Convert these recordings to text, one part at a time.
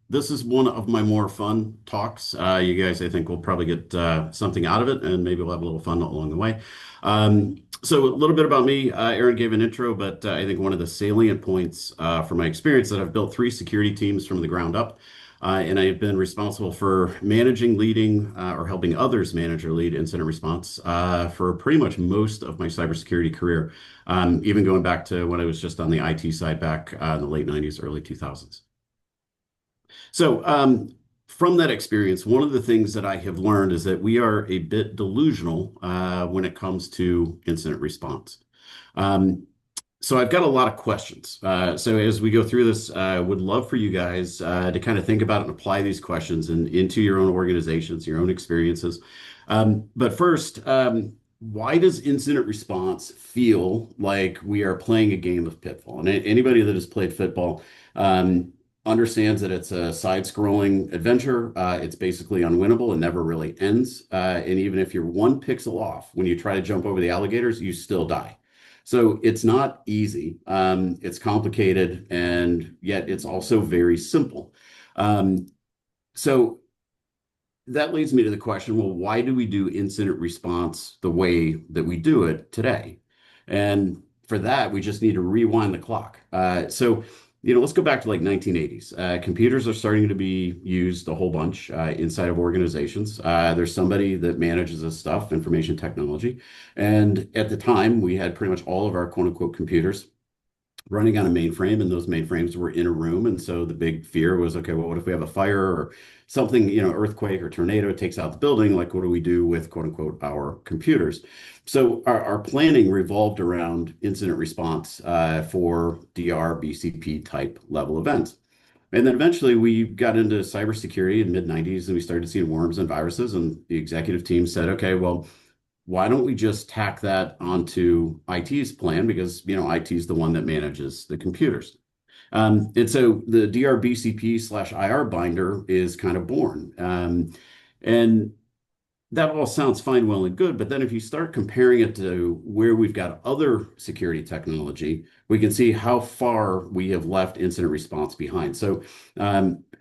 This is one of my more fun talks. You guys, I think, will probably get something out of it, and maybe we'll have a little fun along the way. So, a little bit about me. Aaron gave an intro, but I think one of the salient points from my experience that I've built three security teams from the ground up, and I have been responsible for managing, leading, or helping others manage or lead incident response for pretty much most of my cybersecurity career, even going back to when I was just on the IT side back in the late 90s, early 2000s. So, from that experience, one of the things that I have learned is that we are a bit delusional when it comes to incident response. Um, so, I've got a lot of questions. So, as we go through this, I would love for you guys to kind of think about and apply these questions into your own organizations, your own experiences. But first, why does incident response feel like we are playing a game of pitfall? And anybody that has played football, understands that it's a side-scrolling adventure. It's basically unwinnable and never really ends. And even if you're one pixel off when you try to jump over the alligators, you still die. So it's not easy. It's complicated, and yet it's also very simple. Um, so that leads me to the question, well, why do we do incident response the way that we do it today? And for that, we just need to rewind the clock. Let's go back to like 1980s. Computers are starting to be used a whole bunch inside of organizations. There's somebody that manages this stuff, information technology. And at the time, we had pretty much all of our quote unquote computers running on a mainframe, and those mainframes were in a room. And so the big fear was, okay, well, what if we have a fire or something, earthquake or tornado takes out the building? Like, what do we do with quote unquote our computers? So our planning revolved around incident response for DR, BCP type level events. And then eventually we got into cybersecurity in mid 90s, and we started seeing worms and viruses. And the executive team said, okay, well, why don't we just tack that onto IT's plan? Because, IT is the one that manages the computers. And so the DRBCP slash IR binder is kind of born. And that all sounds fine, well, and good. But then if you start comparing it to where we've got other security technology, we can see how far we have left incident response behind. So,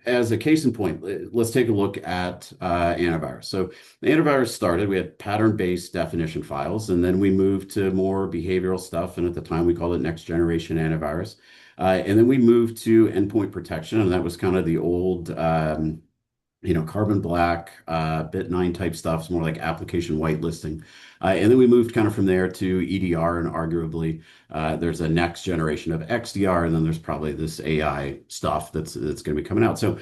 as a case in point, let's take a look at antivirus. So, the antivirus started, we had pattern-based definition files, and then we moved to more behavioral stuff. And at the time, we called it next generation antivirus. And then we moved to endpoint protection, and that was kind of the old carbon black, bit9 type stuff. It's more like application whitelisting. And then we moved kind of from there to EDR, and arguably there's a next generation of XDR, and then there's probably this AI stuff that's going to be coming out. So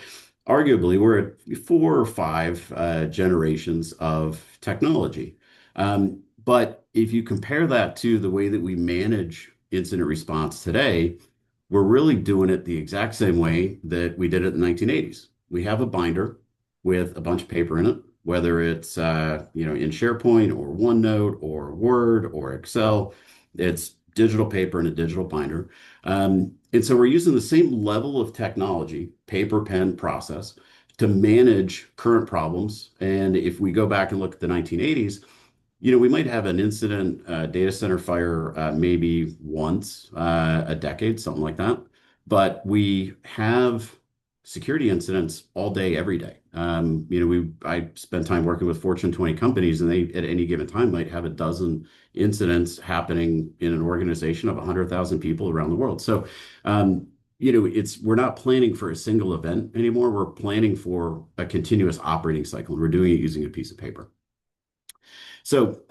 arguably we're at four or five generations of technology. But if you compare that to the way that we manage incident response today, we're really doing it the exact same way that we did it in the 1980s. We have a binder with a bunch of paper in it, whether it's in SharePoint or OneNote or Word or Excel. It's digital paper in a digital binder. And so we're using the same level of technology, paper, pen process, to manage current problems. And if we go back and look at the 1980s, we might have an incident, data center fire, maybe once a decade, something like that. But we have security incidents all day, every day. I spent time working with Fortune 20 companies, and they at any given time might have a dozen incidents happening in an organization of 100,000 people around the world. So, we're not planning for a single event anymore. We're planning for a continuous operating cycle, and we're doing it using a piece of paper. So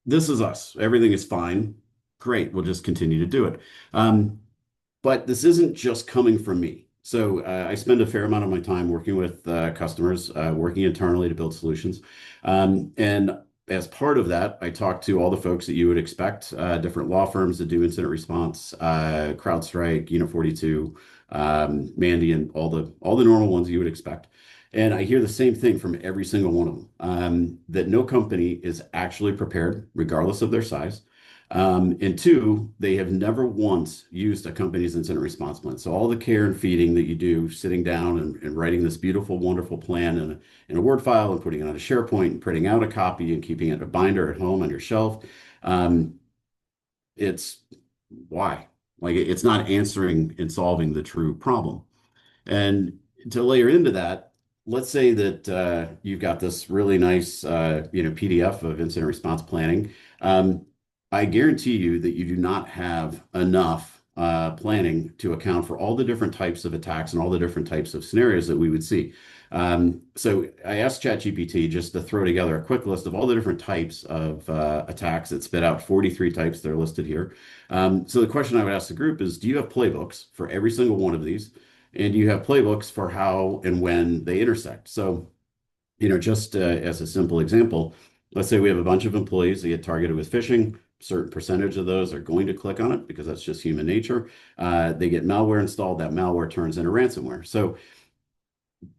this is us. Everything is fine. Great. We'll just continue to do it. But this isn't just coming from me. So I spend a fair amount of my time working with customers, working internally to build solutions. And as part of that, I talk to all the folks that you would expect, different law firms that do incident response, CrowdStrike, Unit 42, Mandy, and all the normal ones you would expect. And I hear the same thing from every single one of them, that no company is actually prepared, regardless of their size. And two, they have never once used a company's incident response plan. So all the care and feeding that you do, sitting down and writing this beautiful, wonderful plan in a Word file and putting it on a SharePoint and printing out a copy and keeping it in a binder at home on your shelf, it's why? Like it's not answering and solving the true problem. And to layer into that, let's say that you've got this really nice PDF of incident response planning. Um, I guarantee you that you do not have enough planning to account for all the different types of attacks and all the different types of scenarios that we would see. So I asked ChatGPT just to throw together a quick list of all the different types of attacks. It spit out 43 types. They're listed here. So the question I would ask the group is, do you have playbooks for every single one of these? And you have playbooks for how and when they intersect. So, just as a simple example, let's say we have a bunch of employees that get targeted with phishing. Certain percentage of those are going to click on it because that's just human nature. They get malware installed. That malware turns into ransomware. So,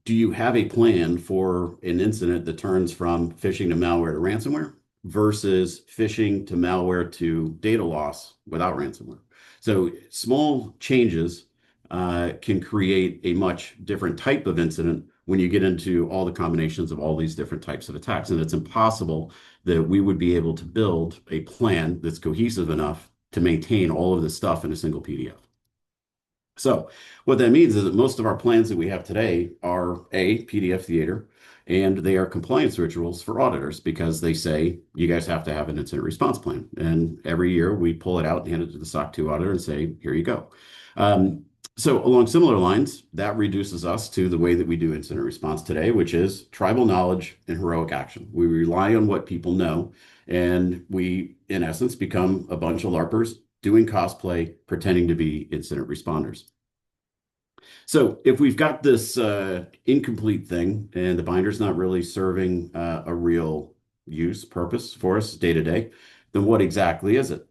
do you have a plan for an incident that turns from phishing to malware to ransomware versus phishing to malware to data loss without ransomware? So small changes can create a much different type of incident when you get into all the combinations of all these different types of attacks. And it's impossible that we would be able to build a plan that's cohesive enough to maintain all of this stuff in a single PDF. So what that means is that most of our plans that we have today are a PDF theater, and they are compliance rituals for auditors because they say you guys have to have an incident response plan. And every year we pull it out and hand it to the SOC 2 auditor and say, here you go. So along similar lines, that reduces us to the way that we do incident response today, which is tribal knowledge and heroic action. We rely on what people know, and we, in essence, become a bunch of LARPers doing cosplay, pretending to be incident responders. So if we've got this incomplete thing and the binder's not really serving a real purpose for us day to day, then what exactly is it?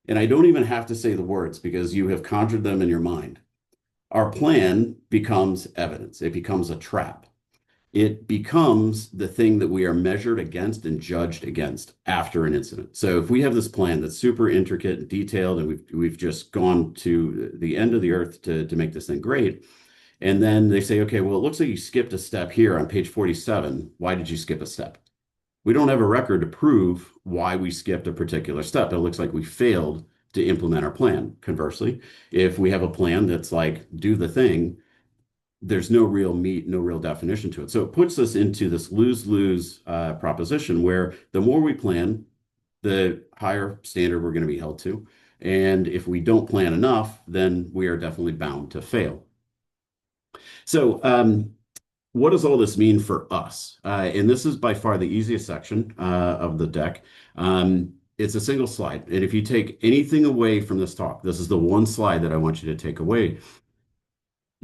And I don't even have to say the words because you have conjured them in your mind. Our plan becomes evidence. It becomes a trap. It becomes the thing that we are measured against and judged against after an incident. So if we have this plan that's super intricate and detailed, and we've just gone to the end of the earth to make this thing great, and then they say, okay, well, it looks like you skipped a step here on page 47. Why did you skip a step? We don't have a record to prove why we skipped a particular step. It looks like we failed to implement our plan. Conversely, if we have a plan that's like, do the thing, there's no real meat, no real definition to it. So it puts us into this lose-lose proposition where the more we plan, the higher standard we're going to be held to. And if we don't plan enough, then we are definitely bound to fail. So what does all this mean for us? And this is by far the easiest section of the deck. It's a single slide. And if you take anything away from this talk, this is the one slide that I want you to take away.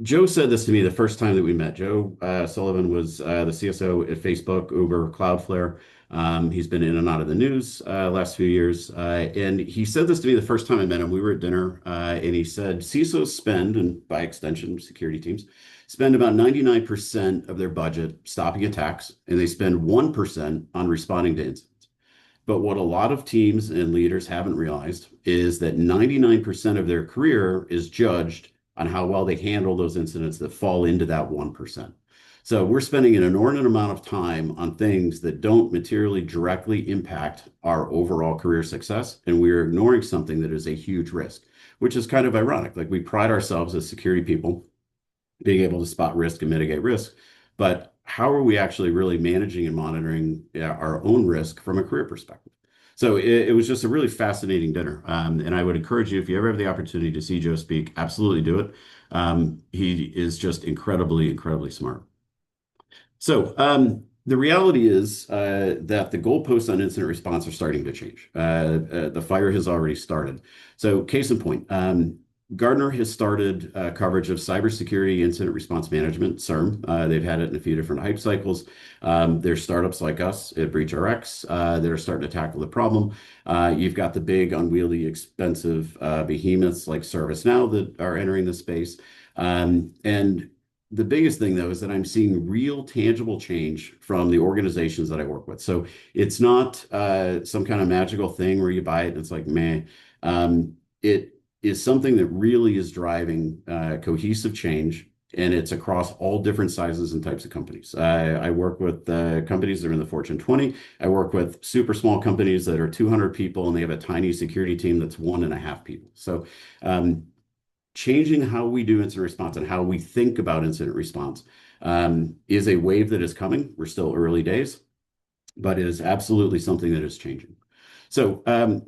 Joe said this to me the first time that we met. Joe Sullivan was the CSO at Facebook, Uber, Cloudflare. He's been in and out of the news last few years. And he said this to me the first time I met him. We were at dinner, and he said CISOs spend, and by extension, security teams, spend about 99% of their budget stopping attacks, and they spend 1% on responding to incidents. But what a lot of teams and leaders haven't realized is that 99% of their career is judged on how well they handle those incidents that fall into that 1%. So we're spending an inordinate amount of time on things that don't materially directly impact our overall career success, and we're ignoring something that is a huge risk, which is kind of ironic. Like, we pride ourselves as security people being able to spot risk and mitigate risk, but how are we actually really managing and monitoring our own risk from a career perspective? So it was just a really fascinating dinner. And I would encourage you, if you ever have the opportunity to see Joe speak, absolutely do it. He is just incredibly, incredibly smart. So the reality is that the goalposts on incident response are starting to change. The fire has already started. So case in point, Gartner has started coverage of cybersecurity incident response management, SIEM. They've had it in a few different hype cycles. There's startups like us at BreachRx that are starting to tackle the problem. You've got the big, unwieldy, expensive behemoths like ServiceNow that are entering the space. And the biggest thing, though, is that I'm seeing real tangible change from the organizations that I work with. So it's not some kind of magical thing where you buy it and it's like, meh. It is something that really is driving cohesive change, and it's across all different sizes and types of companies. I work with companies that are in the Fortune 20. I work with super small companies that are 200 people, and they have a tiny security team that's 1.5 people. So changing how we do incident response and how we think about incident response is a wave that is coming. We're still early days, but it is absolutely something that is changing. So,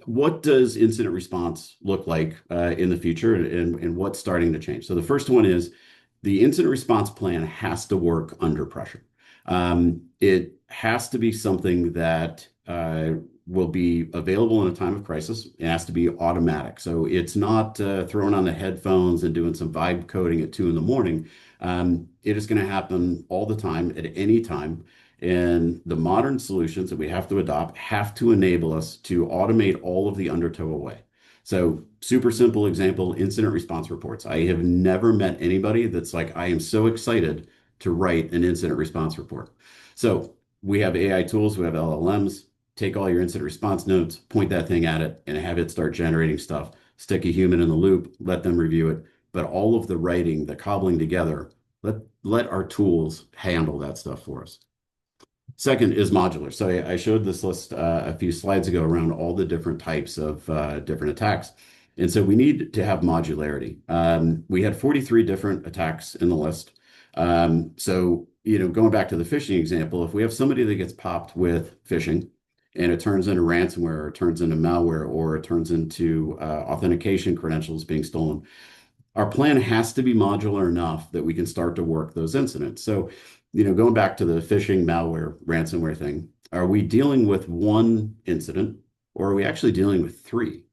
what does incident response look like in the future, and what's starting to change? So, the first one is the incident response plan has to work under pressure. It has to be something that will be available in a time of crisis. It has to be automatic. So it's not throwing on the headphones and doing some vibe coding at 2 in the morning. It is going to happen all the time at any time. And the modern solutions that we have to adopt have to enable us to automate all of the undertow away. So, super simple example, incident response reports. I have never met anybody that's like, I am so excited to write an incident response report. So, we have AI tools, we have LLMs, take all your incident response notes, point that thing at it, and have it start generating stuff. Stick a human in the loop, let them review it. But all of the writing, the cobbling together, let our tools handle that stuff for us. Second is modular. So I showed this list a few slides ago around all the different types of different attacks. And so we need to have modularity. We had 43 different attacks in the list. So, going back to the phishing example, if we have somebody that gets popped with phishing and it turns into ransomware, or it turns into malware, or it turns into authentication credentials being stolen, our plan has to be modular enough that we can start to work those incidents. So, going back to the phishing, malware, ransomware thing, are we dealing with one incident or are we actually dealing with three?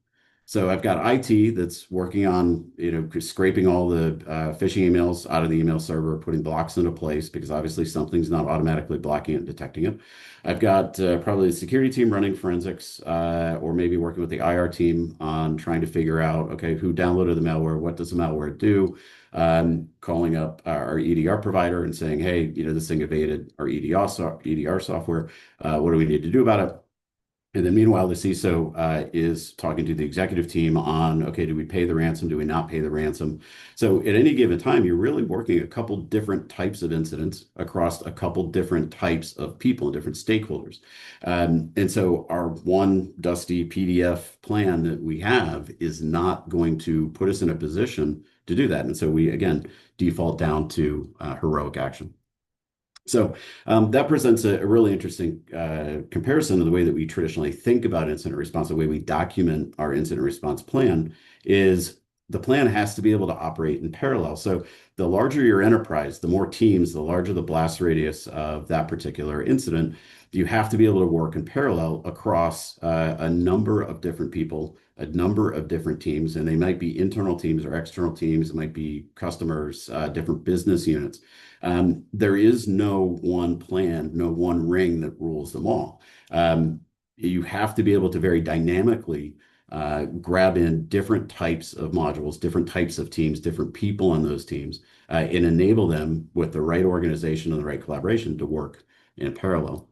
So I've got IT that's working on, scraping all the phishing emails out of the email server, putting blocks into place because obviously something's not automatically blocking it and detecting it. I've got probably the security team running forensics, or maybe working with the IR team on trying to figure out, okay, who downloaded the malware? What does the malware do? Calling up our EDR provider and saying, hey, this thing evaded our EDR software. What do we need to do about it? And then meanwhile, the CISO is talking to the executive team on, okay, do we pay the ransom? Do we not pay the ransom? So at any given time, you're really working a couple different types of incidents across a couple different types of people and different stakeholders. And so our one dusty PDF plan that we have is not going to put us in a position to do that. And so we, again, default down to heroic action. So that presents a really interesting comparison to the way that we traditionally think about incident response. The way we document our incident response plan is the plan has to be able to operate in parallel. So the larger your enterprise, the more teams, the larger the blast radius of that particular incident, you have to be able to work in parallel across a number of different people, a number of different teams, and they might be internal teams or external teams. It might be customers, different business units. There is no one plan, no one ring that rules them all. You have to be able to very dynamically grab in different types of modules, different types of teams, different people on those teams, and enable them with the right organization and the right collaboration to work in parallel.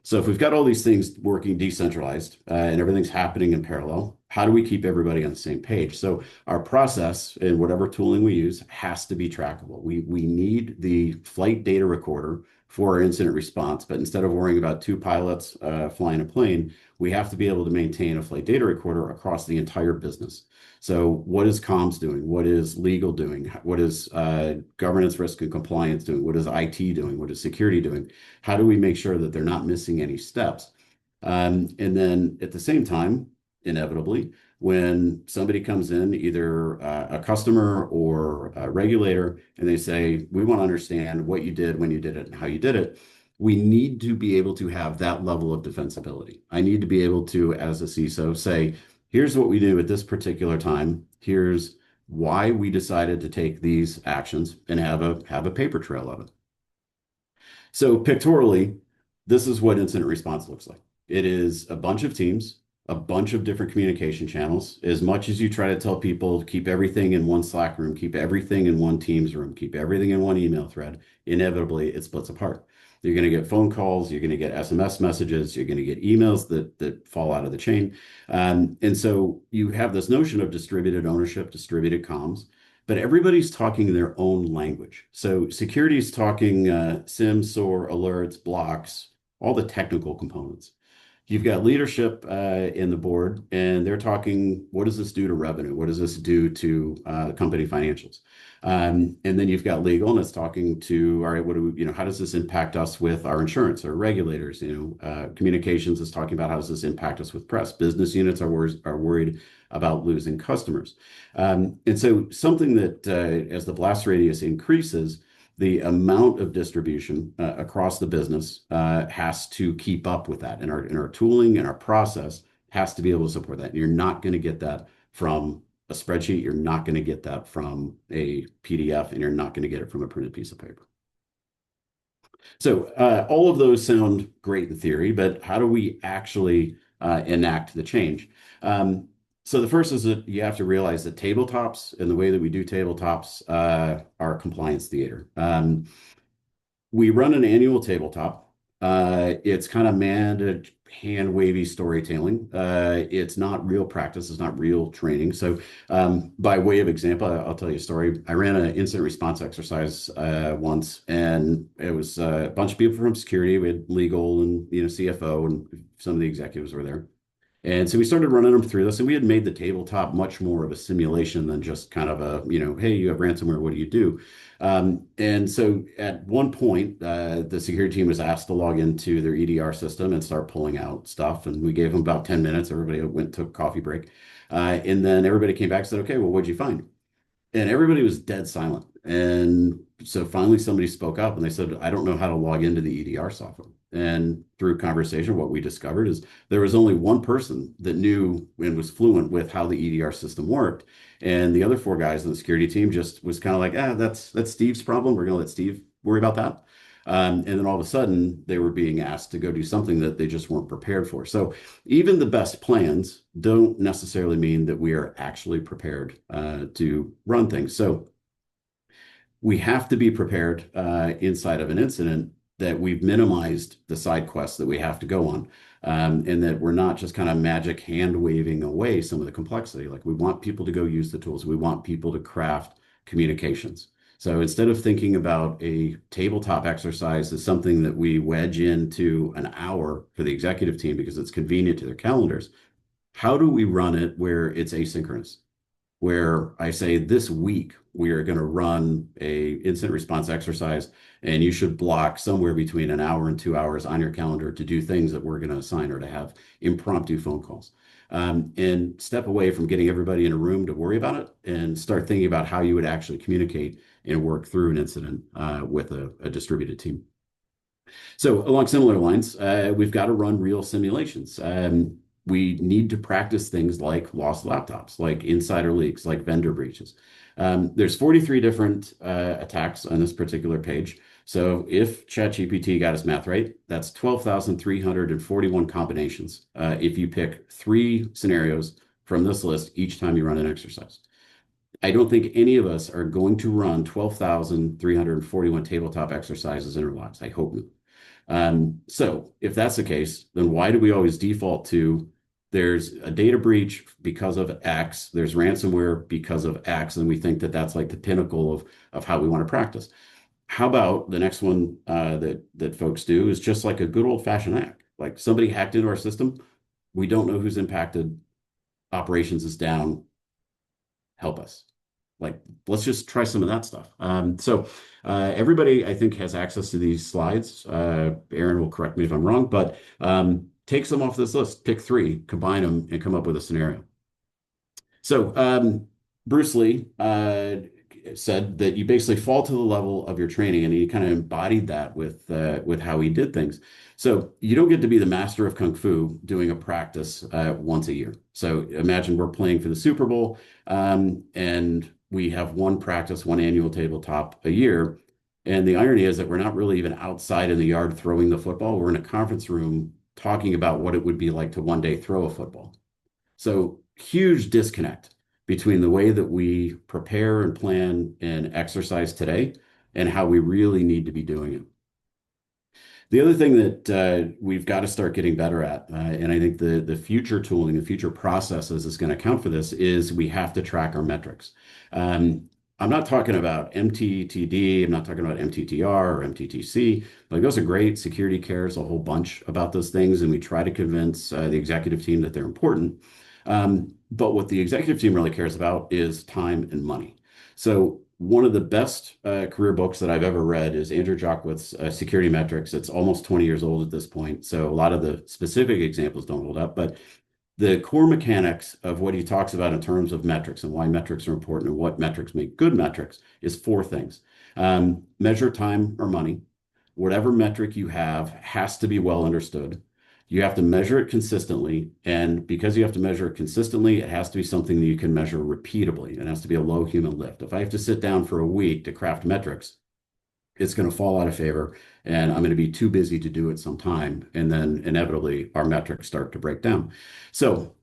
So if we've got all these things working decentralized and everything's happening in parallel, how do we keep everybody on the same page? So our process and whatever tooling we use has to be trackable. We need the flight data recorder for our incident response, but instead of worrying about two pilots flying a plane, we have to be able to maintain a flight data recorder across the entire business. So what is comms doing? What is legal doing? What is governance, risk, and compliance doing? What is IT doing? What is security doing? How do we make sure that they're not missing any steps? And then at the same time, inevitably, when somebody comes in, either a customer or a regulator, and they say, we want to understand what you did, when you did it, and how you did it, we need to be able to have that level of defensibility. I need to be able to, as a CISO, say, here's what we do at this particular time. Here's why we decided to take these actions, and have a paper trail of it. So pictorially, this is what incident response looks like. It is a bunch of teams, a bunch of different communication channels. As much as you try to tell people keep everything in one Slack room, keep everything in one Teams room, keep everything in one email thread, inevitably it splits apart. You're going to get phone calls, you're going to get SMS messages, you're going to get emails that fall out of the chain. And so you have this notion of distributed ownership, distributed comms, but everybody's talking their own language. So security is talking SIEM, SOAR, alerts, blocks, all the technical components. You've got leadership in the board, and they're talking, what does this do to revenue? What does this do to company financials? And then you've got legal, and it's talking to, all right, what do we, how does this impact us with our insurance or regulators? Communications is talking about how does this impact us with press? Business units are worried about losing customers. And so something that as the blast radius increases, the amount of distribution across the business has to keep up with that. And our tooling and our process has to be able to support that. And you're not going to get that from a spreadsheet. You're not going to get that from a PDF, and you're not going to get it from a printed piece of paper. So all of those sound great in theory, but how do we actually enact the change? So the first is that you have to realize that tabletops and the way that we do tabletops are compliance theater. We run an annual tabletop. It's kind of manned hand wavy storytelling. It's not real practice. It's not real training. So by way of example, I'll tell you a story. I ran an incident response exercise once, and it was a bunch of people from security. We had legal and CFO, and some of the executives were there. And so we started running them through this, and we had made the tabletop much more of a simulation than just kind of a, hey, you have ransomware, what do you do? And so at one point, the security team was asked to log into their EDR system and start pulling out stuff. And we gave them about 10 minutes. Everybody went, took a coffee break. And then everybody came back and said, okay, well, what'd you find? And everybody was dead silent. And so finally somebody spoke up and they said, I don't know how to log into the EDR software. And through conversation, what we discovered is there was only one person that knew and was fluent with how the EDR system worked. And the other four guys on the security team just was kind of like, that's Steve's problem. We're going to let Steve worry about that. And then all of a sudden, they were being asked to go do something that they just weren't prepared for. So even the best plans don't necessarily mean that we are actually prepared to run things. So we have to be prepared inside of an incident that we've minimized the side quests that we have to go on, and that we're not just kind of magic hand waving away some of the complexity. Like we want people to go use the tools. We want people to craft communications. So instead of thinking about a tabletop exercise as something that we wedge into an hour for the executive team because it's convenient to their calendars, how do we run it where it's asynchronous? Where I say this week we are going to run a incident response exercise, and you should block somewhere between an hour and 2 hours on your calendar to do things that we're going to assign or to have impromptu phone calls. And step away from getting everybody in a room to worry about it and start thinking about how you would actually communicate and work through an incident with a distributed team. So along similar lines, we've got to run real simulations. We need to practice things like lost laptops, like insider leaks, like vendor breaches. There's 43 different attacks on this particular page. So if ChatGPT got his math right, that's 12,341 combinations if you pick 3 scenarios from this list each time you run an exercise. I don't think any of us are going to run 12,341 tabletop exercises in our lives. I hope not. So if that's the case, then why do we always default to there's a data breach because of X, there's ransomware because of X, and we think that that's like the pinnacle of how we want to practice? How about the next one that folks do is just like a good old-fashioned hack. Like somebody hacked into our system, we don't know who's impacted, operations is down, help us. Like, let's just try some of that stuff. So everybody, I think, has access to these slides. Aaron will correct me if I'm wrong, but take some off this list, pick 3, combine them, and come up with a scenario. So Bruce Lee said that you basically fall to the level of your training, and he kind of embodied that with how he did things. So you don't get to be the master of Kung Fu doing a practice once a year. So imagine we're playing for the Super Bowl, and we have one practice, one annual tabletop a year. And the irony is that we're not really even outside in the yard throwing the football. We're in a conference room talking about what it would be like to one day throw a football. So huge disconnect between the way that we prepare and plan and exercise today and how we really need to be doing it. The other thing that we've got to start getting better at, and I think the future tooling, the future processes is going to account for this, is we have to track our metrics. I'm not talking about MTTD. I'm not talking about MTTR or MTTC. Like those are great. Security cares a whole bunch about those things, and we try to convince the executive team that they're important. But what the executive team really cares about is time and money. So one of the best career books that I've ever read is Andrew Jockwith's Security Metrics. It's almost 20 years old at this point, so a lot of the specific examples don't hold up, but the core mechanics of what he talks about in terms of metrics and why metrics are important and what metrics make good metrics is four things. Measure time or money. Whatever metric you have has to be well understood. You have to measure it consistently. And because you have to measure it consistently, it has to be something that you can measure repeatably. It has to be a low human lift. If I have to sit down for a week to craft metrics, it's going to fall out of favor and I'm going to be too busy to do it sometime. And then inevitably our metrics start to break down. So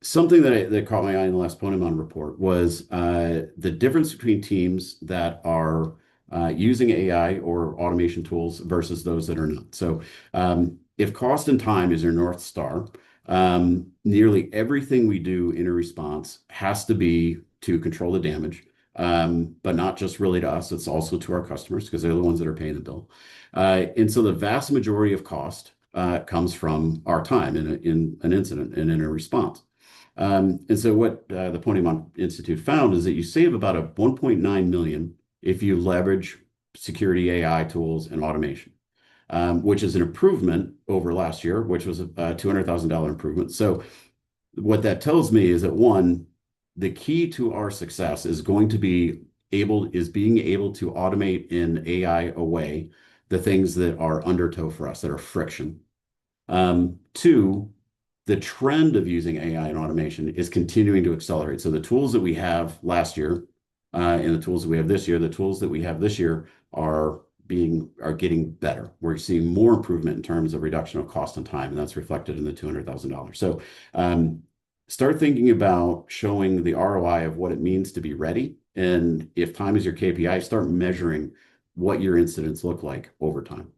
something that caught my eye in the last Ponemon report was the difference between teams that are using AI or automation tools versus those that are not. So if cost and time is your North Star, nearly everything we do in a response has to be to control the damage. But not just really to us, it's also to our customers because they're the ones that are paying the bill. And so the vast majority of cost comes from our time in an incident and in a response. And so what the Ponemon Institute found is that you save about a 1.9 million if you leverage security AI tools and automation, which is an improvement over last year, which was a $200,000 improvement. So what that tells me is that one, the key to our success is going to be being able to automate in AI away the things that are undertow for us, that are friction. Two, the trend of using AI and automation is continuing to accelerate. So the tools that we have last year and the tools that we have this year, the tools that we have this year are getting better. We're seeing more improvement in terms of reduction of cost and time, and that's reflected in the $200,000. So start thinking about showing the ROI of what it means to be ready. And if time is your KPI, start measuring what your incidents look like over time.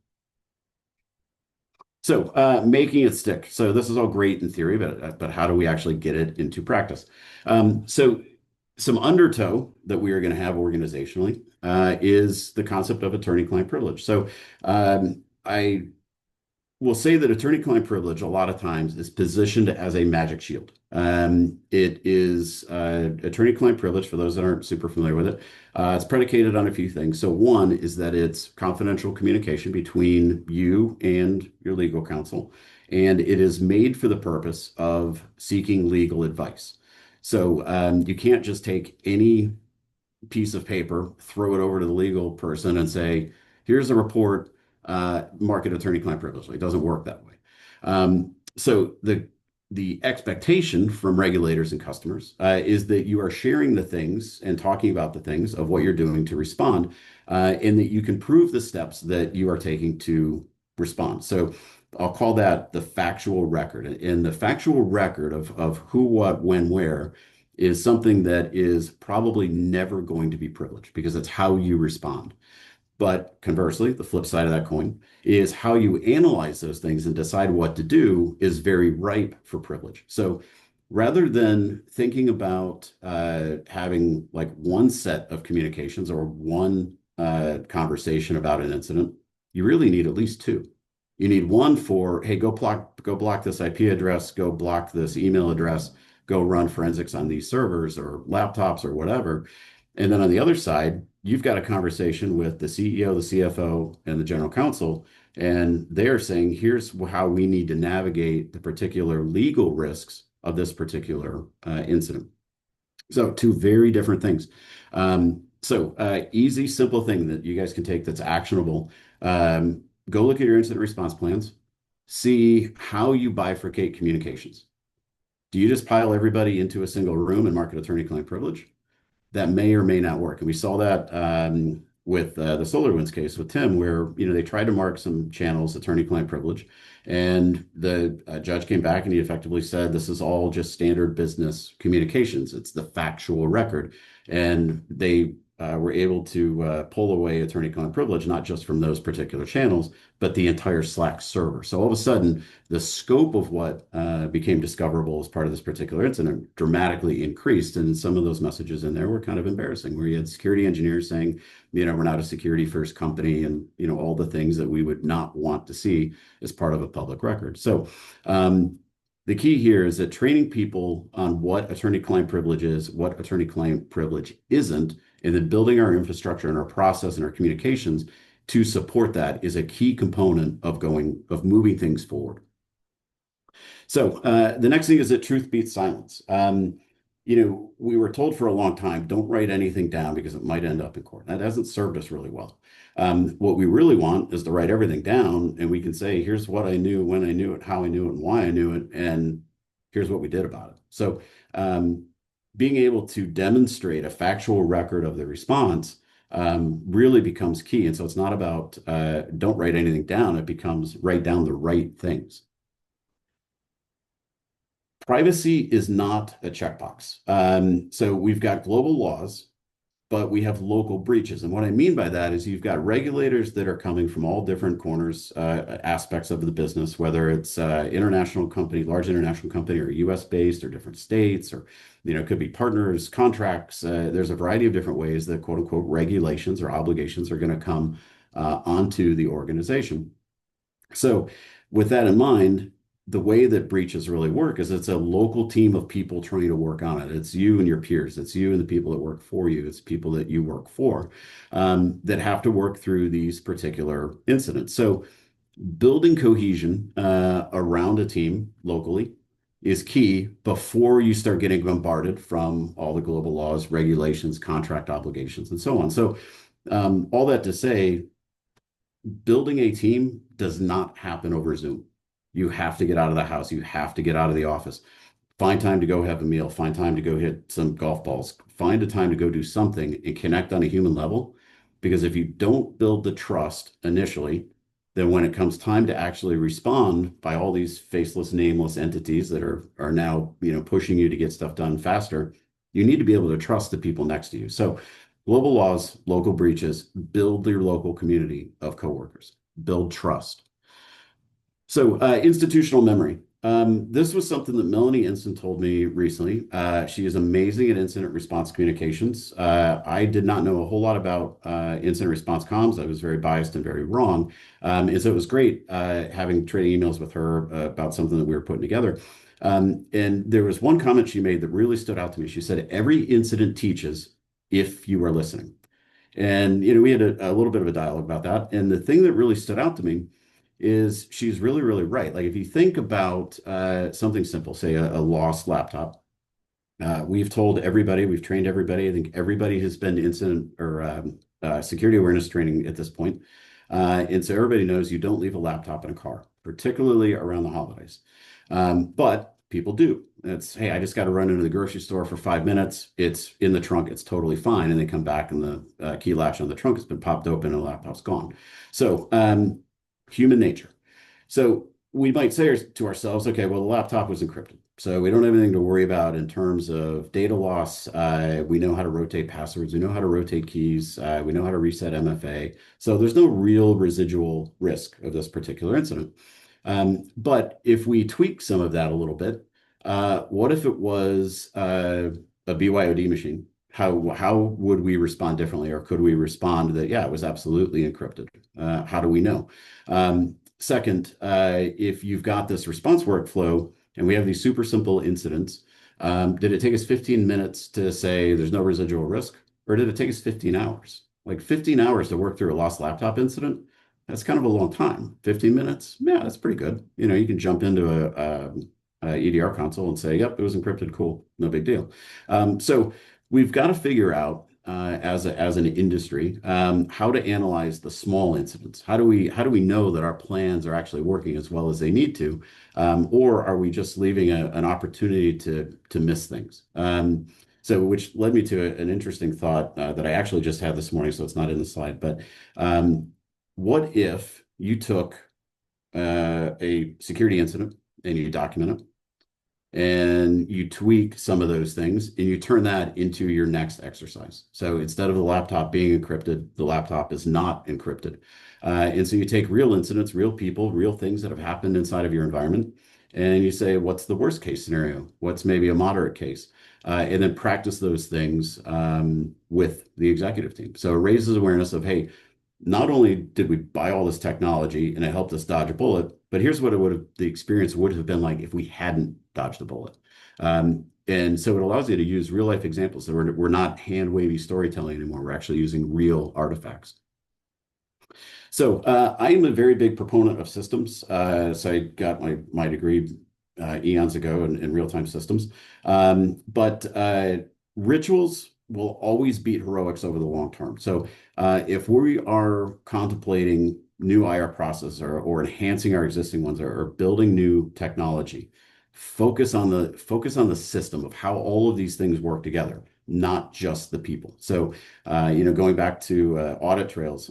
So making it stick. So this is all great in theory, but how do we actually get it into practice? So some undertow that we are going to have organizationally is the concept of attorney-client privilege. So I will say that attorney-client privilege a lot of times is positioned as a magic shield. It is attorney-client privilege, for those that aren't super familiar with it. It's predicated on a few things. So one is that it's confidential communication between you and your legal counsel, and it is made for the purpose of seeking legal advice. So you can't just take any piece of paper, throw it over to the legal person and say, here's a report, mark it attorney-client privilege. It doesn't work that way. So the expectation from regulators and customers is that you are sharing the things and talking about the things of what you're doing to respond, and that you can prove the steps that you are taking to respond. So I'll call that the factual record. And the factual record of who, what, when, where is something that is probably never going to be privileged because it's how you respond. But conversely, the flip side of that coin is how you analyze those things and decide what to do is very ripe for privilege. So rather than thinking about having like one set of communications or one conversation about an incident, you really need at least two. You need one for, hey, go block this IP address, go block this email address, go run forensics on these servers or laptops or whatever. And then on the other side, you've got a conversation with the CEO, the CFO, and the general counsel, and they're saying, here's how we need to navigate the particular legal risks of this particular incident. So two very different things. Easy, simple thing that you guys can take that's actionable. Go look at your incident response plans. See how you bifurcate communications. Do you just pile everybody into a single room and mark it attorney-client privilege? That may or may not work. And we saw that with the SolarWinds case with Tim, where they tried to mark some channels attorney-client privilege, and the judge came back and he effectively said, this is all just standard business communications. It's the factual record. And they were able to pull away attorney-client privilege, not just from those particular channels, but the entire Slack server. So all of a sudden, the scope of what became discoverable as part of this particular incident dramatically increased. And some of those messages in there were kind of embarrassing, where you had security engineers saying, we're not a security first company, and, all the things that we would not want to see as part of a public record. So, the key here is that training people on what attorney-client privilege is, what attorney-client privilege isn't, and then building our infrastructure and our process and our communications to support that is a key component of moving things forward. So the next thing is that truth beats silence. We were told for a long time, don't write anything down because it might end up in court. That hasn't served us really well. What we really want is to write everything down, and we can say, here's what I knew, when I knew it, how I knew it, and why I knew it, and here's what we did about it. So being able to demonstrate a factual record of the response really becomes key. And so it's not about don't write anything down. It becomes write down the right things. Privacy is not a checkbox. So we've got global laws, but we have local breaches. And what I mean by that is you've got regulators that are coming from all different corners, aspects of the business, whether it's international company, large international company, or US based, or different states, or it could be partners, contracts. There's a variety of different ways that quote unquote regulations or obligations are going to come onto the organization. So with that in mind, the way that breaches really work is it's a local team of people trying to work on it. It's you and your peers. It's you and the people that work for you. It's people that you work for that have to work through these particular incidents. So building cohesion around a team locally is key before you start getting bombarded from all the global laws, regulations, contract obligations, and so on. So all that to say, building a team does not happen over Zoom. You have to get out of the house. You have to get out of the office. Find time to go have a meal. Find time to go hit some golf balls. Find a time to go do something and connect on a human level. Because if you don't build the trust initially, then when it comes time to actually respond by all these faceless, nameless entities that are now pushing you to get stuff done faster, you need to be able to trust the people next to you. So global laws, local breaches, build your local community of coworkers, build trust. So institutional memory. This was something that Melanie Instant told me recently. She is amazing at incident response communications. I did not know a whole lot about incident response comms. I was very biased and very wrong. And so it was great having trading emails with her about something that we were putting together. And there was one comment she made that really stood out to me. She said, every incident teaches if you are listening. And we had a little bit of a dialogue about that. And the thing that really stood out to me is she's really, really right. Like if you think about something simple, say a lost laptop, we've told everybody, we've trained everybody. I think everybody has been to incident or security awareness training at this point. And so everybody knows you don't leave a laptop in a car, particularly around the holidays. But people do. It's, hey, I just got to run into the grocery store for 5 minutes. It's in the trunk. It's totally fine. And they come back and the key latch on the trunk has been popped open and the laptop's gone. So human nature. So we might say to ourselves, okay, well, the laptop was encrypted. So we don't have anything to worry about in terms of data loss. We know how to rotate passwords. We know how to rotate keys. We know how to reset MFA. So there's no real residual risk of this particular incident. But if we tweak some of that a little bit, what if it was a BYOD machine? How would we respond differently, or could we respond that, yeah, it was absolutely encrypted? How do we know? Second, if you've got this response workflow and we have these super simple incidents, did it take us 15 minutes to say there's no residual risk, or did it take us 15 hours? Like 15 hours to work through a lost laptop incident, that's kind of a long time. 15 minutes, yeah, that's pretty good. You can jump into a EDR console and say, yep, it was encrypted, cool, no big deal. So we've got to figure out as an industry how to analyze the small incidents. How do we know that our plans are actually working as well as they need to, or are we just leaving an opportunity to miss things? So which led me to an interesting thought that I actually just had this morning, so it's not in the slide. But what if you took a security incident and you document it? and you tweak some of those things and you turn that into your next exercise. So instead of the laptop being encrypted, the laptop is not encrypted. And so you take real incidents, real people, real things that have happened inside of your environment, and you say, what's the worst case scenario? What's maybe a moderate case? And then practice those things with the executive team. So it raises awareness of, hey, not only did we buy all this technology and it helped us dodge a bullet, but here's what the experience would have been like if we hadn't dodged a bullet. And so it allows you to use real life examples. So we're not hand wavy storytelling anymore. We're actually using real artifacts. So I am a very big proponent of systems. So I got my degree eons ago in real-time systems. But rituals will always beat heroics over the long term. So if we are contemplating new IR processes or enhancing our existing ones or building new technology, focus on the system of how all of these things work together, not just the people. So going back to audit trails.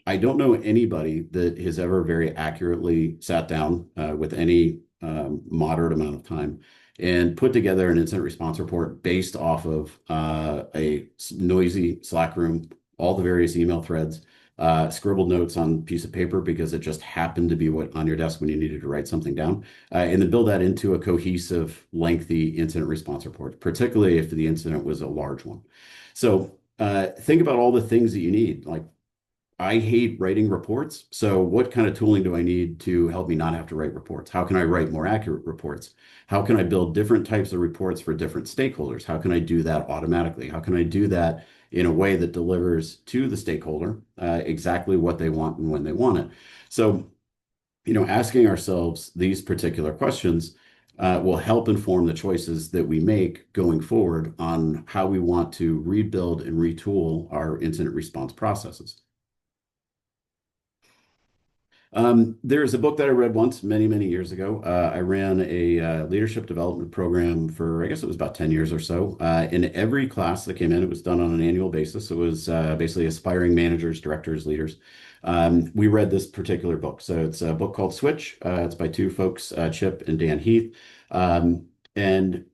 I don't know anybody that has ever very accurately sat down with any moderate amount of time and put together an incident response report based off of a noisy Slack room, all the various email threads, scribbled notes on a piece of paper because it just happened to be what on your desk when you needed to write something down, and then build that into a cohesive, lengthy incident response report, particularly if the incident was a large one. So think about all the things that you need. Like I hate writing reports. So what kind of tooling do I need to help me not have to write reports? How can I write more accurate reports? How can I build different types of reports for different stakeholders? How can I do that automatically? How can I do that in a way that delivers to the stakeholder exactly what they want and when they want it? So, asking ourselves these particular questions will help inform the choices that we make going forward on how we want to rebuild and retool our incident response processes. There's a book that I read once many, many years ago. I ran a leadership development program for, I guess it was about 10 years or so. In every class that came in, it was done on an annual basis. It was basically aspiring managers, directors, leaders. We read this particular book. So it's a book called Switch. It's by two folks, Chip and Dan Heath. And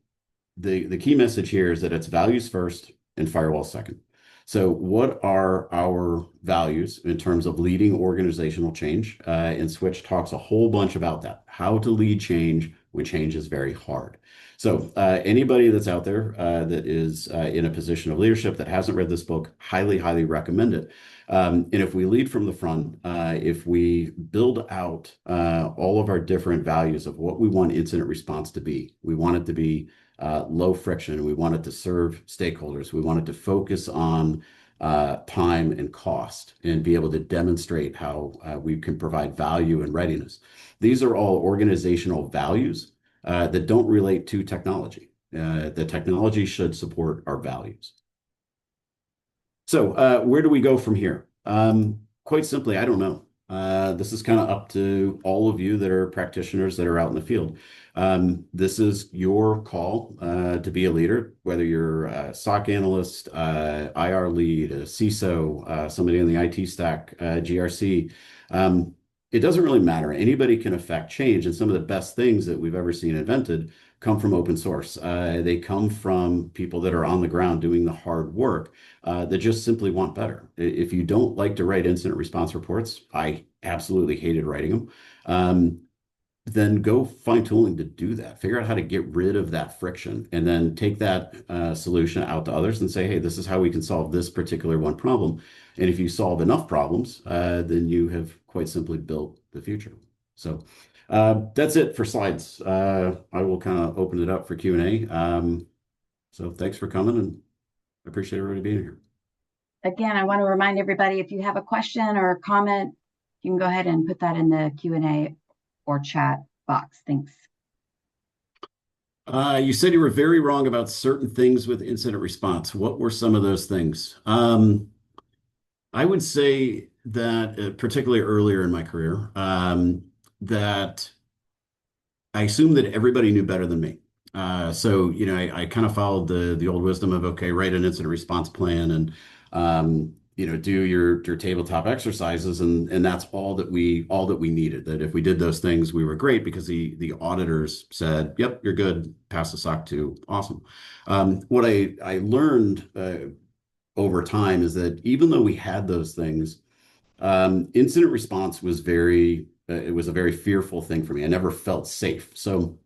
the key message here is that it's values first and firewall second. So what are our values in terms of leading organizational change? And Switch talks a whole bunch about that, how to lead change when change is very hard. So anybody that's out there that is in a position of leadership that hasn't read this book, highly, highly recommend it. And if we lead from the front, if we build out all of our different values of what we want incident response to be, we want it to be low friction. We want it to serve stakeholders. We want it to focus on time and cost and be able to demonstrate how we can provide value and readiness. These are all organizational values that don't relate to technology. The technology should support our values. So where do we go from here? Quite simply, I don't know. This is kind of up to all of you that are practitioners that are out in the field. This is your call to be a leader, whether you're a SOC analyst, IR lead, a CISO, somebody in the IT stack, GRC. It doesn't really matter. Anybody can affect change. And some of the best things that we've ever seen invented come from open source. They come from people that are on the ground doing the hard work that just simply want better. If you don't like to write incident response reports, I absolutely hated writing them. Then go find tooling to do that. Figure out how to get rid of that friction and then take that solution out to others and say, hey, this is how we can solve this particular one problem. And if you solve enough problems, then you have quite simply built the future. So that's it for slides. I will kind of open it up for Q&A. So thanks for coming, and I appreciate everybody being here. Again, I want to remind everybody, if you have a question or a comment, you can go ahead and put that in the Q&A or chat box. Thanks. You said you were very wrong about certain things with incident response. What were some of those things? I would say that, particularly earlier in my career, that I assumed that everybody knew better than me. So I kind of followed the old wisdom of, okay, write an incident response plan and do your tabletop exercises, and that's all that we needed. That if we did those things, we were great because the auditors said, "Yep, you're good. Pass the SOC 2. Awesome." What I learned over time is that even though we had those things, incident response was it was a very fearful thing for me. I never felt safe. So,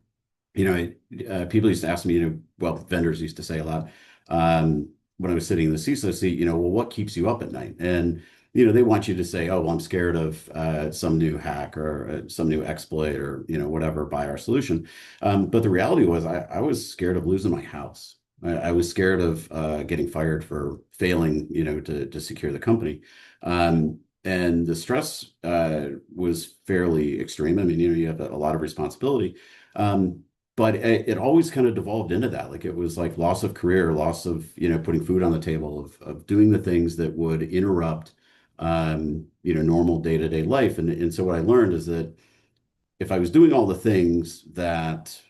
people used to ask me, well, vendors used to say a lot, when I was sitting in the CISO seat, well, what keeps you up at night? And, they want you to say, oh, well, I'm scared of some new hack or some new exploit or, whatever by our solution. But the reality was I was scared of losing my house. I was scared of getting fired for failing, to secure the company. And the stress was fairly extreme. I mean, you have a lot of responsibility. But it always kind of devolved into that. Like it was like loss of career, loss of, putting food on the table, of doing the things that would interrupt, normal day-to-day life. And so what I learned is that if I was doing all the things that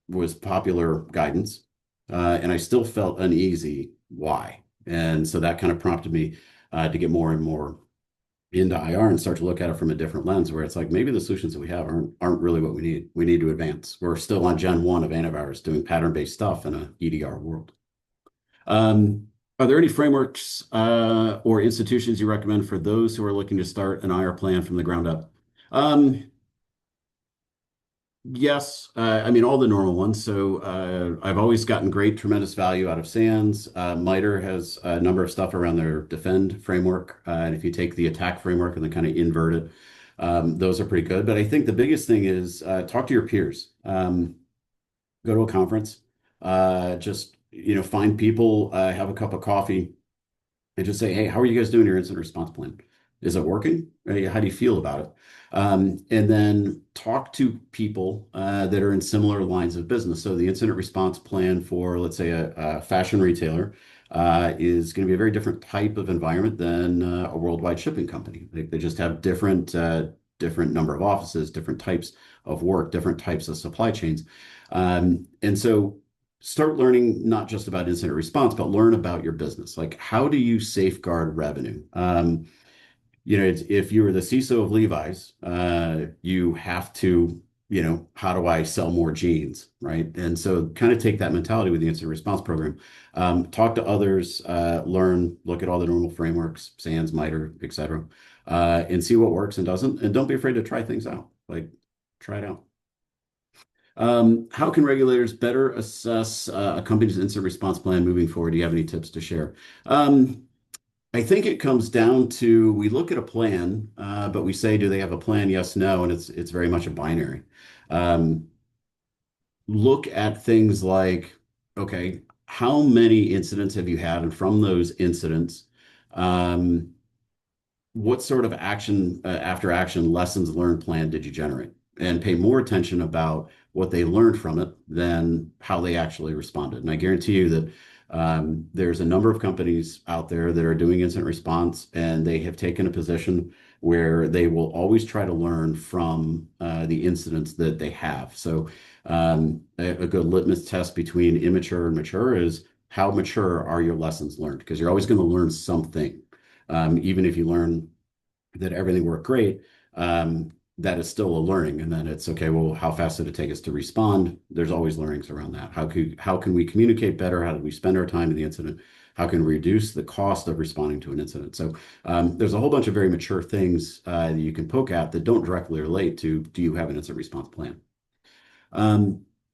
was popular guidance, and I still felt uneasy, why? And so that kind of prompted me to get more and more into IR and start to look at it from a different lens where it's like maybe the solutions that we have aren't really what we need. We need to advance. We're still on Gen 1 of antivirus doing pattern-based stuff in an EDR world. Are there any frameworks or institutions you recommend for those who are looking to start an IR plan from the ground up? Yes, I mean all the normal ones. So I've always gotten tremendous value out of SANS. MITRE has a number of stuff around their defend framework. And if you take the attack framework and then kind of invert it, those are pretty good. But I think the biggest thing is talk to your peers. Go to a conference. Just find people, have a cup of coffee, and just say, hey, how are you guys doing your incident response plan? Is it working? How do you feel about it? And then talk to people that are in similar lines of business. So the incident response plan for, let's say, a fashion retailer is going to be a very different type of environment than a worldwide shipping company. They just have different number of offices, different types of work, different types of supply chains. And so start learning not just about incident response, but learn about your business. Like, how do you safeguard revenue? If you were the CISO of Levi's, you have to, how do I sell more jeans, right? And so kind of take that mentality with the incident response program. Talk to others, learn, look at all the normal frameworks, SANS, MITRE, et cetera, and see what works and doesn't. And don't be afraid to try things out. Like, try it out. How can regulators better assess a company's incident response plan moving forward? Do you have any tips to share? I think it comes down to we look at a plan, but we say, do they have a plan? Yes, no, and it's very much a binary. Look at things like, okay, how many incidents have you had, and from those incidents, what sort of action after action lessons learned plan did you generate? And pay more attention about what they learned from it than how they actually responded. And I guarantee you that there's a number of companies out there that are doing incident response, and they have taken a position where they will always try to learn from the incidents that they have. So a good litmus test between immature and mature is how mature are your lessons learned? Because you're always going to learn something. Even if you learn that everything worked great, that is still a learning. And then it's okay, well, how fast did it take us to respond? There's always learnings around that. How can we communicate better? How do we spend our time in the incident? How can we reduce the cost of responding to an incident? So there's a whole bunch of very mature things that you can poke at that don't directly relate to, do you have an incident response plan?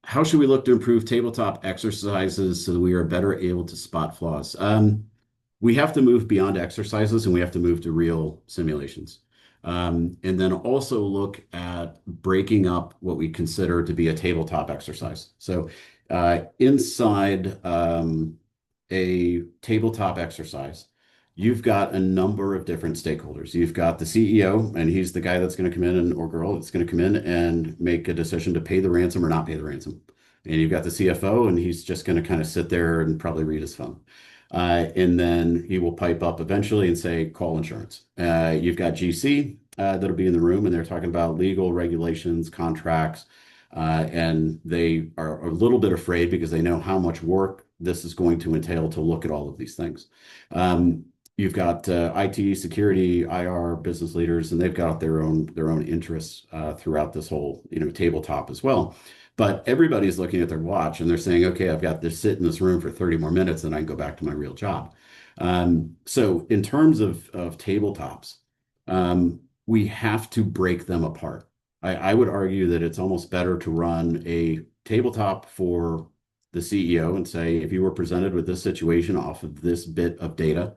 How should we look to improve tabletop exercises so that we are better able to spot flaws? We have to move beyond exercises, and we have to move to real simulations. And then also look at breaking up what we consider to be a tabletop exercise. So inside a tabletop exercise, you've got a number of different stakeholders. You've got the CEO, and he's the guy that's going to come in or girl that's going to come in and make a decision to pay the ransom or not pay the ransom. And you've got the CFO, and he's just going to kind of sit there and probably read his phone. And then he will pipe up eventually and say, call insurance. You've got GC that'll be in the room, and they're talking about legal regulations, contracts, and they are a little bit afraid because they know how much work this is going to entail to look at all of these things. you've got IT, security, IR, business leaders, and they've got their own interests throughout this whole tabletop as well. But everybody's looking at their watch and they're saying, okay, I've got to sit in this room for 30 more minutes and I can go back to my real job. So in terms of tabletops, we have to break them apart. I would argue that it's almost better to run a tabletop for the CEO and say, if you were presented with this situation off of this bit of data,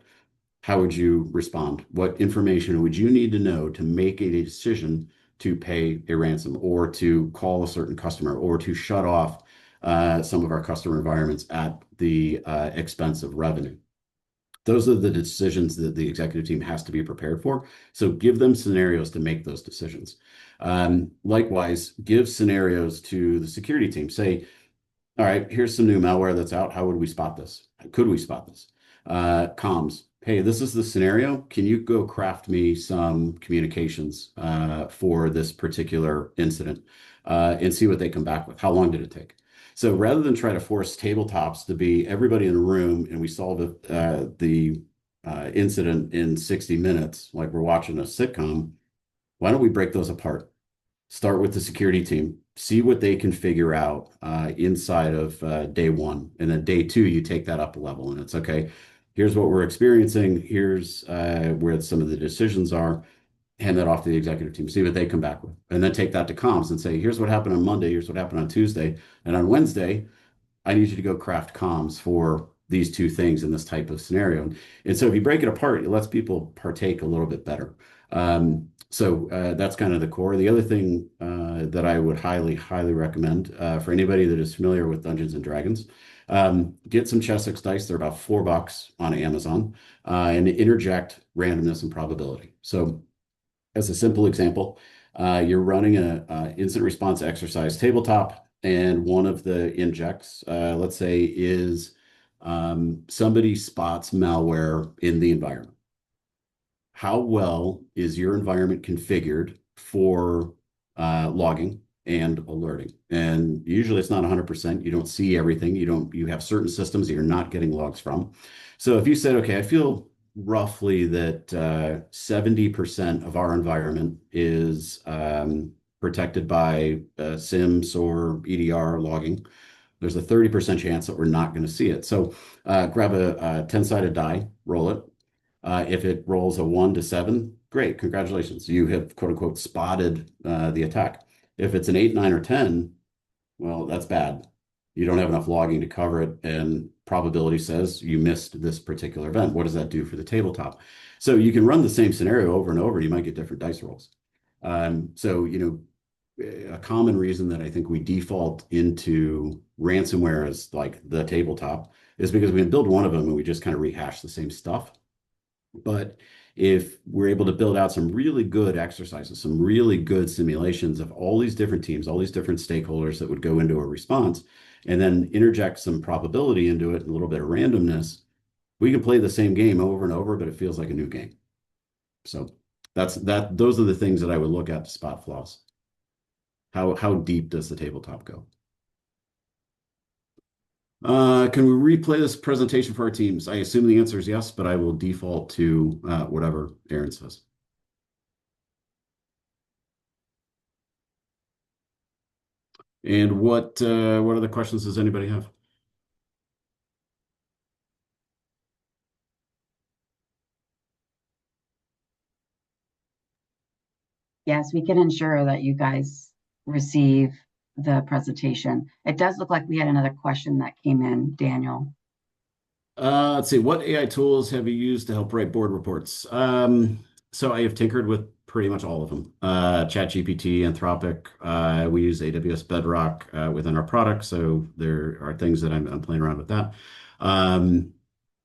how would you respond? What information would you need to know to make a decision to pay a ransom or to call a certain customer or to shut off some of our customer environments at the expense of revenue? Those are the decisions that the executive team has to be prepared for. So give them scenarios to make those decisions. Likewise, give scenarios to the security team. Say, all right, here's some new malware that's out. How would we spot this? Could we spot this? Comms. Hey, this is the scenario. Can you go craft me some communications for this particular incident and see what they come back with? How long did it take? So rather than try to force tabletops to be everybody in a room and we solve the incident in 60 minutes, like we're watching a sitcom, why don't we break those apart? Start with the security team, see what they can figure out inside of day one. And then day two, you take that up a level and it's okay. Here's what we're experiencing. Here's where some of the decisions are. Hand that off to the executive team, see what they come back with. And then take that to comms and say, here's what happened on Monday. Here's what happened on Tuesday. And on Wednesday, I need you to go craft comms for these two things in this type of scenario. And so if you break it apart, it lets people partake a little bit better. So that's kind of the core. The other thing that I would highly, highly recommend for anybody that is familiar with Dungeons and Dragons, get some Chessex dice. They're about $4 on Amazon, and interject randomness and probability. So as a simple example, you're running an incident response exercise tabletop, and one of the injects, let's say, is somebody spots malware in the environment. How well is your environment configured for logging and alerting? And usually it's not 100%. You don't see everything. You have certain systems that you're not getting logs from. So if you said, okay, I feel roughly that 70% of our environment is protected by SIEM, SOAR, EDR logging, there's a 30% chance that we're not going to see it. So grab a 10-sided die, roll it. If it rolls a 1 to 7, great, congratulations. You have, quote unquote, spotted the attack. If it's an 8, 9, or 10, well, that's bad. You don't have enough logging to cover it, and probability says you missed this particular event. What does that do for the tabletop? So you can run the same scenario over and over. You might get different dice rolls. So, a common reason that I think we default into ransomware as like the tabletop is because we can build one of them and we just kind of rehash the same stuff. But if we're able to build out some really good exercises, some really good simulations of all these different teams, all these different stakeholders that would go into a response, and then interject some probability into it and a little bit of randomness, we can play the same game over and over, but it feels like a new game. So those are the things that I would look at to spot flaws. How deep does the tabletop go? Can we replay this presentation for our teams? I assume the answer is yes, but I will default to whatever Aaron says. And what other questions does anybody have? Yes, we can ensure that you guys receive the presentation. It does look like we had another question that came in, Daniel. Let's see. What AI tools have you used to help write board reports? So I have tinkered with pretty much all of them. ChatGPT, Anthropic. We use AWS Bedrock within our product, so there are things that I'm playing around with that.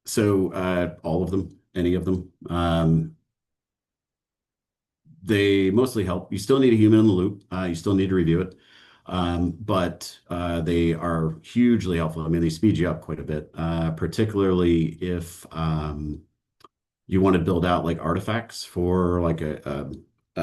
So all of them, any of them. They mostly help. You still need a human in the loop. You still need to review it. But they are hugely helpful. I mean, they speed you up quite a bit, particularly if you want to build out like artifacts for like a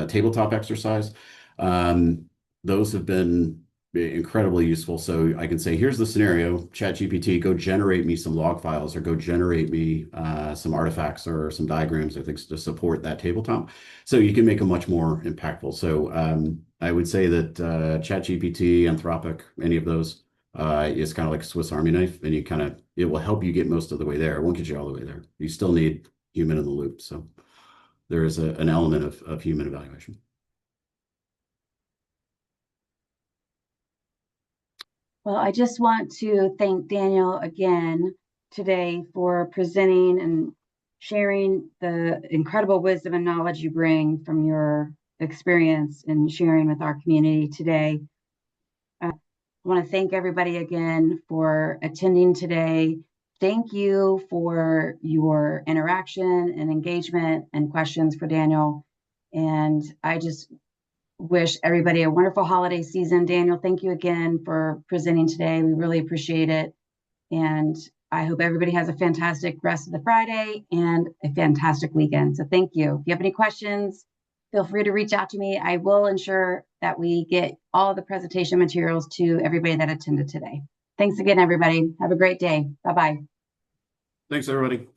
tabletop exercise. Those have been incredibly useful. So I can say, here's the scenario, ChatGPT, go generate me some log files or go generate me some artifacts or some diagrams or things to support that tabletop. So you can make them much more impactful. So I would say that ChatGPT, Anthropic, any of those is kind of like a Swiss Army knife, and it will help you get most of the way there. It won't get you all the way there. You still need human in the loop. So there is an element of human evaluation. Well, I just want to thank Daniel again today for presenting and sharing the incredible wisdom and knowledge you bring from your experience and sharing with our community today. I want to thank everybody again for attending today. Thank you for your interaction and engagement and questions for Daniel. And I just wish everybody a wonderful holiday season. Daniel, thank you again for presenting today. We really appreciate it. And I hope everybody has a fantastic rest of the Friday and a fantastic weekend. So thank you. If you have any questions, feel free to reach out to me. I will ensure that we get all the presentation materials to everybody that attended today. Thanks again, everybody. Have a great day. Bye-bye. Thanks, everybody.